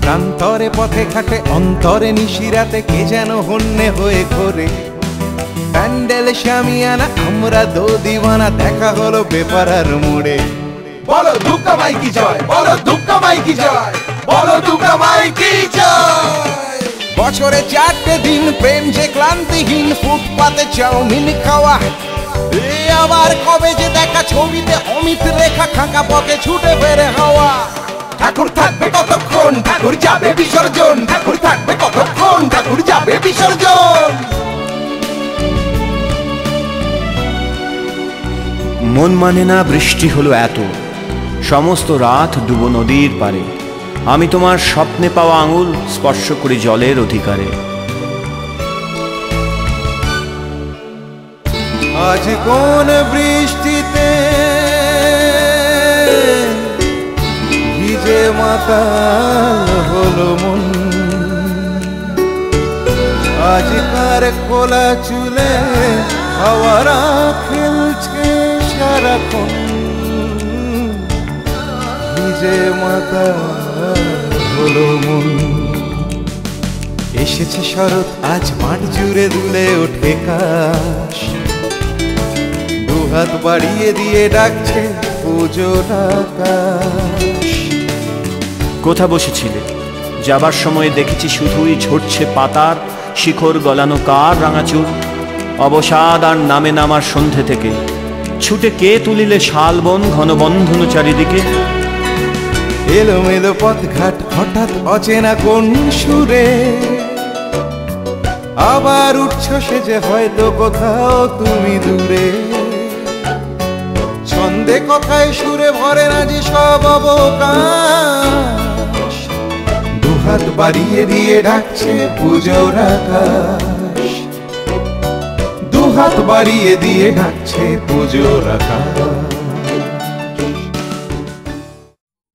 প্রান্তরে পথে ঘাটে অন্তরে নিশিরাতে কে যেন হন্যে হয়ে ঘোরে। প্যান্ডেল শামিয়ানা আমরা দো দিওয়ানা, দেখা হলো বেপারার মোড়ে। বলো দুর্গা মাই কি জয়, বলো দুর্গা মাই কি জয়, বলো দুর্গা মাই কি জয়। বছরে 4টে দিন প্রেম যে ক্লান্তিহীন, ফুটপাতে চাউমিন খাওয়া। আবার কবে যে দেখা ছবিতে অমিত রেখা, খাঁকা পথে ছুটে বেড়ে হাওয়া। ঠাকুর থাকবে কতক্ষণ, ঠাকুর যাবে বিসর্জন, ঠাকুর থাকবে কতক্ষণ, ঠাকুর যাবে বিসর্জন। মন মানে না বৃষ্টি হলো এত, সমস্ত রাত ডুবো নদীর পারে। আমি তোমার স্বপ্নে পাওয়া আঙুল স্পর্শ করি জলের অধিকারে। আজ কোন বৃষ্টিতে ভিজে মাতাল হলো মন, আজ কার খোলা চুলে হাওয়ারা খেলছে সারাক্ষণ, ভিজে মাতাল হলো মন। এসেছে শরৎ আজ মাঠ জুড়ে দুলে ওঠে কাশ, দুহাত বাড়িয়ে দিয়ে ডাকছে পুজোর আকাশ। কোথা বসেছিলে? যাবার সময় দেখেছি শুধুই ঝরছে পাতার শিখর গলানো কার রাঙাচুর। অবসাদ আর নামে নামার সন্ধে থেকে ছুটে কে তুলিলে শালবন ঘন বন্ধন চারিদিকে। এলোমেলো পথঘাট হঠাৎ অচেনা কোন সুরে, আবার উঠছো সে যে হয়তো কোথাও তুমি দূরে। ছন্দে কথায় সুরে ভরে না যে সব অবকাশ, দুহাত বাড়িয়ে দিয়ে ডাকছে পুজোর আকাশ, দুহাত বাড়িয়ে দিয়ে ডাকছে পুজোর আকাশ।